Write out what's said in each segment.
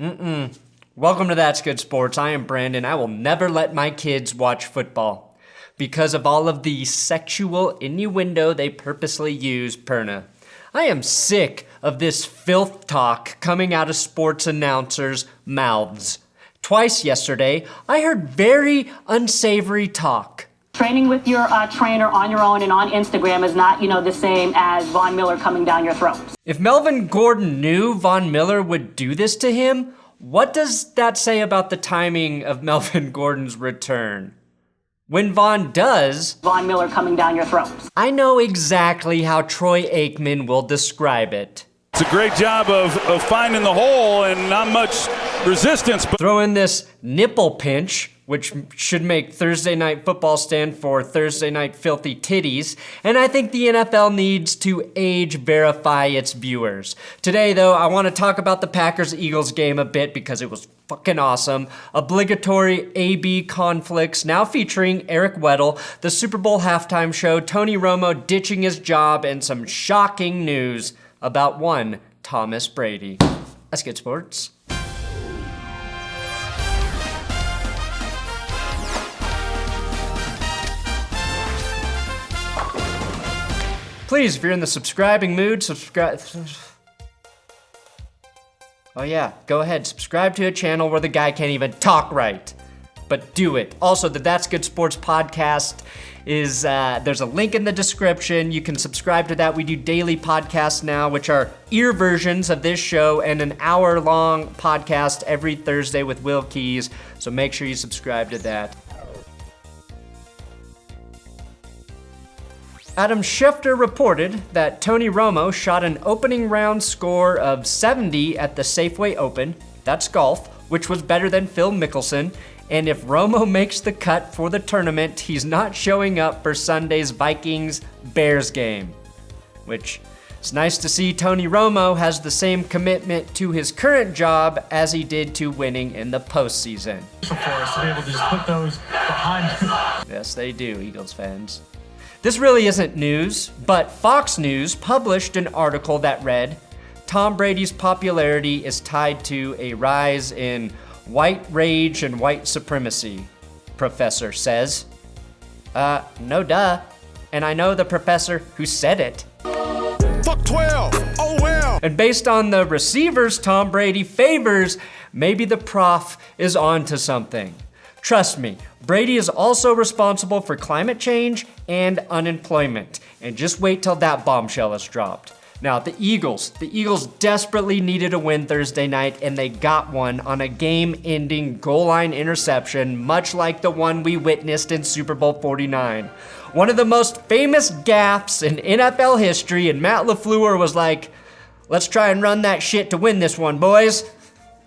Welcome to That's Good Sports. I am Brandon. I will never let my kids watch football because of all of the sexual innuendo they purposely use, Perna. I am sick of this filth talk coming out of sports announcers' mouths. Twice yesterday, I heard very unsavory talk. Training with your trainer on your own and on Instagram is not, the same as Von Miller coming down your throat. If Melvin Gordon knew Von Miller would do this to him, what does that say about the timing of Melvin Gordon's return? When Von does, Von Miller coming down your throat. I know exactly how Troy Aikman will describe it. It's a great job of finding the hole and not much resistance. But throw in this nipple pinch, which should make Thursday Night Football stand for Thursday Night Filthy Titties, and I think the NFL needs to age verify its viewers. Today, though, I want to talk about the Packers-Eagles game a bit because it was fucking awesome. Obligatory A-B conflicts, now featuring Eric Weddle, the Super Bowl halftime show, Tony Romo ditching his job, and some shocking news about one Thomas Brady. That's good sports. Please, if you're in the subscribing mood, subscribe. Oh yeah, go ahead, subscribe to a channel where the guy can't even talk right. But do it. Also, the That's Good Sports podcast is, there's a link in the description. You can subscribe to that. We do daily podcasts now, which are ear versions of this show and an hour-long podcast every Thursday with Will Keys. So make sure you subscribe to that. Adam Schefter reported that Tony Romo shot an opening round score of 70 at the Safeway Open, that's golf, which was better than Phil Mickelson, and if Romo makes the cut for the tournament, he's not showing up for Sunday's Vikings-Bears game. Which, it's nice to see Tony Romo has the same commitment to his current job as he did to winning in the postseason. For us to be able to just put those behind. Yes, they do, Eagles fans. This really isn't news, but Fox News published an article that read, Tom Brady's popularity is tied to a rise in white rage and white supremacy, professor says. No duh. And I know the professor who said it. Fuck 12, oh well. And based on the receivers Tom Brady favors, maybe the prof is onto something. Trust me, Brady is also responsible for climate change and unemployment. And just wait till that bombshell is dropped. Now, the Eagles desperately needed a win Thursday night, and they got one on a game-ending goal line interception, much like the one we witnessed in Super Bowl 49. One of the most famous gaffes in NFL history, and Matt LaFleur was like, let's try and run that shit to win this one, boys.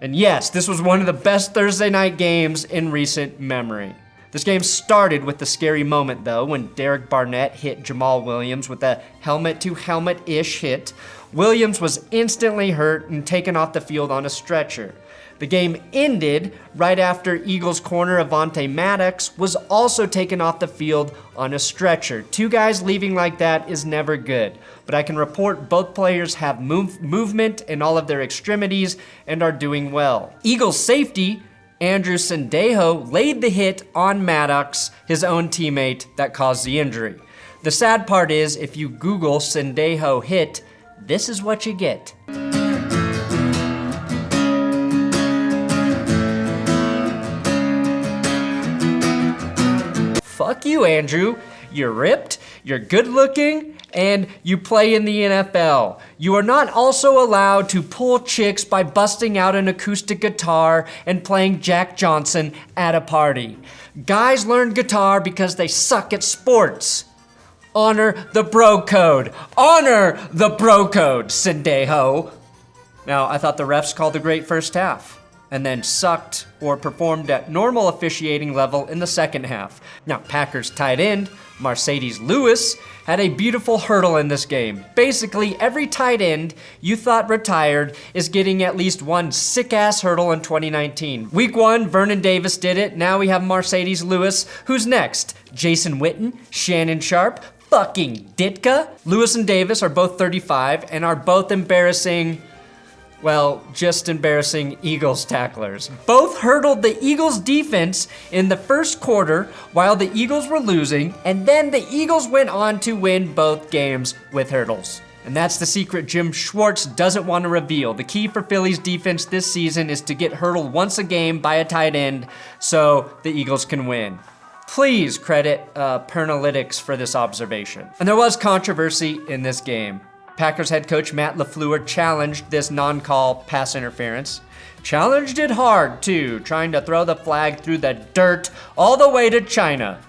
And yes, this was one of the best Thursday night games in recent memory. This game started with the scary moment, though, when Derek Barnett hit Jamaal Williams with a helmet-to-helmet-ish hit. Williams was instantly hurt and taken off the field on a stretcher. The game ended right after Eagles corner Avonte Maddox was also taken off the field on a stretcher. Two guys leaving like that is never good, but I can report both players have movement in all of their extremities and are doing well. Eagles safety Andrew Sendejo laid the hit on Maddox, his own teammate, that caused the injury. The sad part is, if you Google Sendejo hit, this is what you get. Fuck you, Andrew. You're ripped, you're good looking, and you play in the NFL. You are not also allowed to pull chicks by busting out an acoustic guitar and playing Jack Johnson at a party. Guys learn guitar because they suck at sports. Honor the bro code. Honor the bro code, Sendejo. Now, I thought the refs called a great first half and then sucked or performed at normal officiating level in the second half. Now, Packers tight end Mercedes Lewis had a beautiful hurdle in this game. Basically, every tight end you thought retired is getting at least one sick-ass hurdle in 2019. Week 1, Vernon Davis did it. Now we have Mercedes Lewis. Who's next? Jason Witten? Shannon Sharp? Fucking Ditka? Lewis and Davis are both 35 and are both embarrassing Well, just embarrassing Eagles tacklers. Both hurdled the Eagles defense in the first quarter while the Eagles were losing, and then the Eagles went on to win both games with hurdles. And that's the secret Jim Schwartz doesn't want to reveal. The key for Philly's defense this season is to get hurdled once a game by a tight end so the Eagles can win. Please credit Pernalytics for this observation. And there was controversy in this game. Packers head coach Matt LaFleur challenged this non-call pass interference. Challenged it hard too, trying to throw the flag through the dirt all the way to China.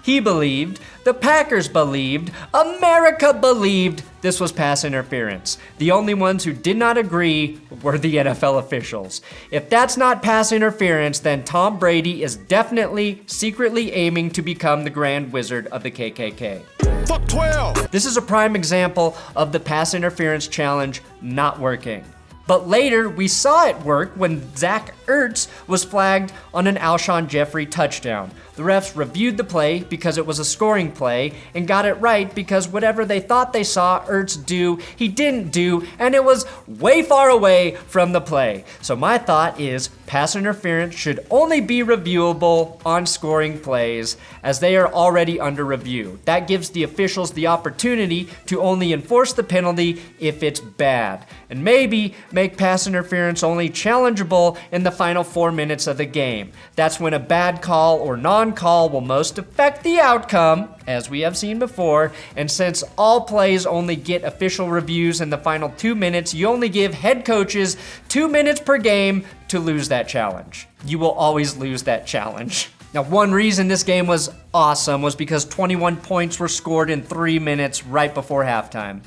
He believed, the Packers believed, America believed this was pass interference. The only ones who did not agree were the NFL officials. If that's not pass interference, then Tom Brady is definitely secretly aiming to become the Grand Wizard of the KKK. Fuck 12. This is a prime example of the pass interference challenge not working. But later, we saw it work when Zach Ertz was flagged on an Alshon Jeffrey touchdown. The refs reviewed the play because it was a scoring play and got it right because whatever they thought they saw Ertz do, he didn't do, and it was way far away from the play. So my thought is pass interference should only be reviewable on scoring plays as they are already under review. That gives the officials the opportunity to only enforce the penalty if it's bad, and maybe make pass interference only challengeable in the final 4 minutes of the game. That's when a bad call or non-call will most affect the outcome, as we have seen before, and since all plays only get official reviews in the final 2 minutes, you only give head coaches 2 minutes per game to lose that challenge. You will always lose that challenge. Now, one reason this game was awesome was because 21 points were scored in 3 minutes right before halftime.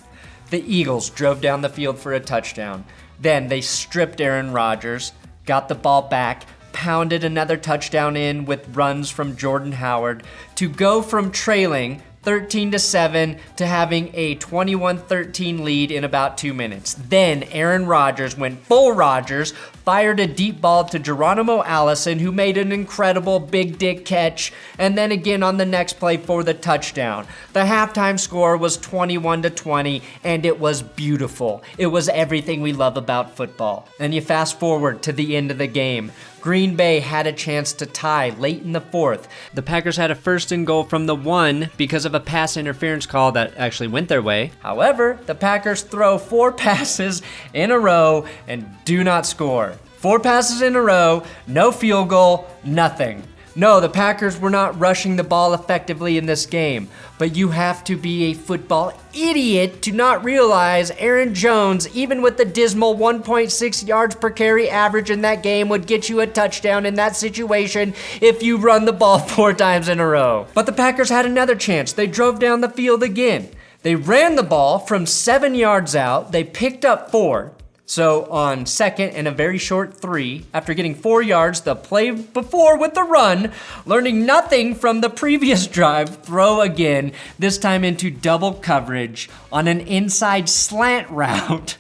The Eagles drove down the field for a touchdown. Then they stripped Aaron Rodgers, got the ball back, pounded another touchdown in with runs from Jordan Howard to go from trailing 13-7 to having a 21-13 lead in about 2 minutes. Then Aaron Rodgers went full Rodgers, fired a deep ball to Geronimo Allison, who made an incredible big dick catch, and then again on the next play for the touchdown. The halftime score was 21-20, and it was beautiful. It was everything we love about football. Then you fast forward to the end of the game. Green Bay had a chance to tie late in the fourth. The Packers had a 1st and goal from the 1 because of a pass interference call that actually went their way. However, the Packers throw 4 passes in a row and do not score. 4 passes in a row, no field goal, nothing. No, the Packers were not rushing the ball effectively in this game, but you have to be a football idiot to not realize Aaron Jones, even with the dismal 1.6 yards per carry average in that game, would get you a touchdown in that situation if you run the ball 4 times in a row. But the Packers had another chance. They drove down the field again. They ran the ball from 7 yards out. They picked up 4. So on second and a very short 3, after getting 4 yards the play before with the run, learning nothing from the previous drive, throw again, this time into double coverage on an inside slant route,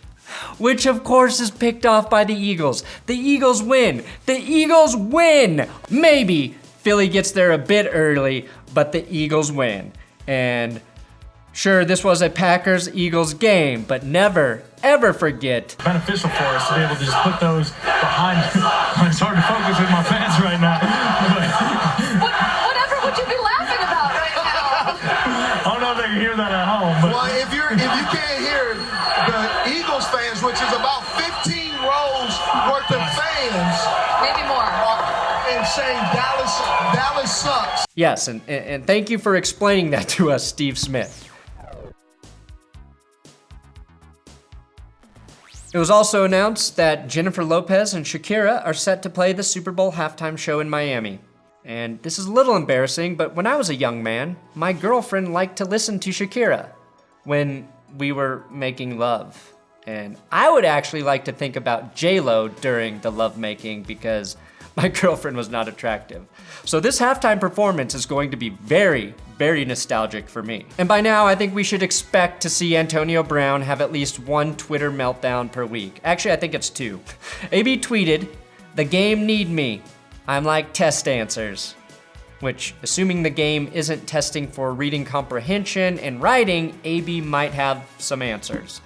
which of course is picked off by the Eagles. The Eagles win. The Eagles win. Maybe Philly gets there a bit early, but the Eagles win. And sure, this was a Packers-Eagles game, but never, ever forget. Beneficial for us to be able to just put those behind. It's hard to focus with my fans right now. Whatever would you be laughing about right now? I don't know if they can hear that at home. But. Well, if you can't hear the Eagles fans, which is about 15 rows worth of fans, Maybe more. and saying Dallas sucks. Yes, and thank you for explaining that to us, Steve Smith. It was also announced that Jennifer Lopez and Shakira are set to play the Super Bowl halftime show in Miami. And this is a little embarrassing, but when I was a young man, my girlfriend liked to listen to Shakira when we were making love. And I would actually like to think about J-Lo during the lovemaking because my girlfriend was not attractive. So this halftime performance is going to be very, very nostalgic for me. And by now, I think we should expect to see Antonio Brown have at least 1 Twitter meltdown per week. Actually, I think it's 2. AB tweeted, "The game need me. I'm like test answers." which, assuming the game isn't testing for reading comprehension and writing, AB might have some answers.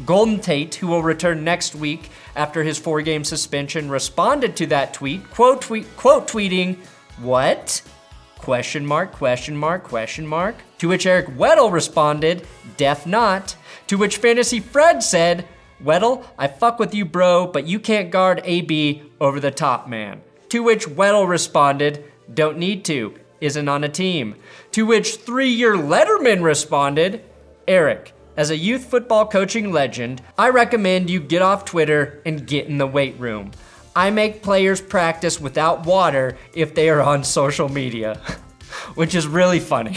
Golden Tate, who will return next week after his 4-game suspension, responded to that tweet, quote tweeting, "What? Question mark, question mark, question mark?" To which Eric Weddle responded, "Def not." To which Fantasy Fred said, "Weddle, I fuck with you, bro, but you can't guard AB over the top man." To which Weddle responded, "Don't need to, isn't on a team." To which 3-year Letterman responded, "Eric, as a youth football coaching legend, I recommend you get off Twitter and get in the weight room. I make players practice without water if they are on social media." Which is really funny.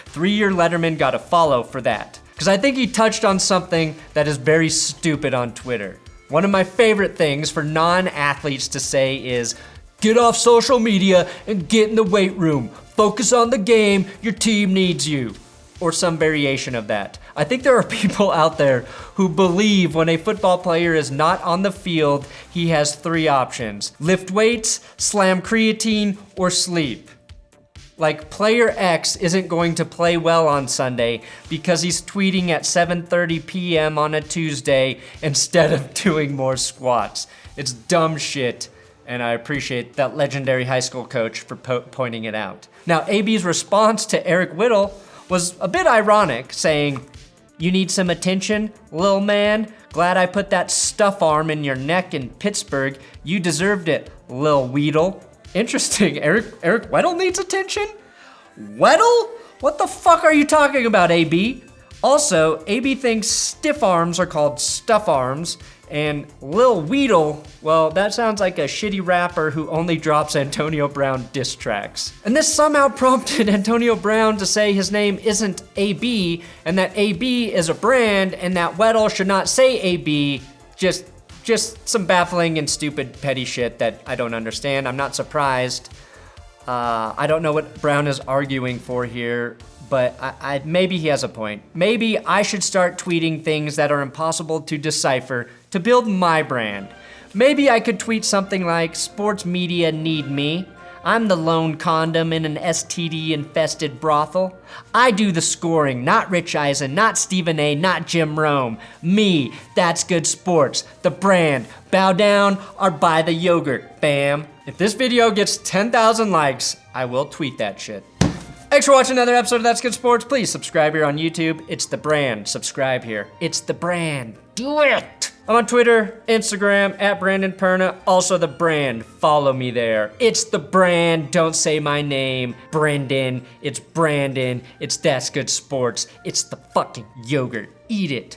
3-year Letterman got a follow for that. Because I think he touched on something that is very stupid on Twitter. One of my favorite things for non-athletes to say is, "Get off social media and get in the weight room. Focus on the game, your team needs you." Or some variation of that. I think there are people out there who believe when a football player is not on the field, he has 3 options: lift weights, slam creatine, or sleep. Like, player X isn't going to play well on Sunday because he's tweeting at 7:30 p.m. on a Tuesday instead of doing more squats. It's dumb shit, and I appreciate that legendary high school coach for pointing it out. Now, AB's response to Eric Weddle was a bit ironic, saying, "You need some attention, lil man? Glad I put that stuff arm in your neck in Pittsburgh. You deserved it, lil Weedle." Interesting, Eric Weddle needs attention? Weddle? What the fuck are you talking about, AB? Also, AB thinks stiff arms are called stuff arms, and Lil Weedle, well, that sounds like a shitty rapper who only drops Antonio Brown diss tracks. And this somehow prompted Antonio Brown to say his name isn't AB, and that AB is a brand, and that Weddle should not say AB. Just some baffling and stupid petty shit that I don't understand. I'm not surprised. I don't know what Brown is arguing for here, but maybe he has a point. Maybe I should start tweeting things that are impossible to decipher to build my brand. Maybe I could tweet something like, "Sports media need me. I'm the lone condom in an STD-infested brothel. I do the scoring, not Rich Eisen, not Stephen A., not Jim Rome. Me, that's good sports, the brand. Bow down or buy the yogurt, bam." If this video gets 10,000 likes, I will tweet that shit. Thanks for watching another episode of That's Good Sports. Please subscribe here on YouTube. It's the brand. Subscribe here. It's the brand. Do it. I'm on Twitter, Instagram, at Brandon Perna. Also the brand. Follow me there. It's the brand. Don't say my name. Brendan. It's Brandon. It's That's Good Sports. It's the fucking yogurt. Eat it.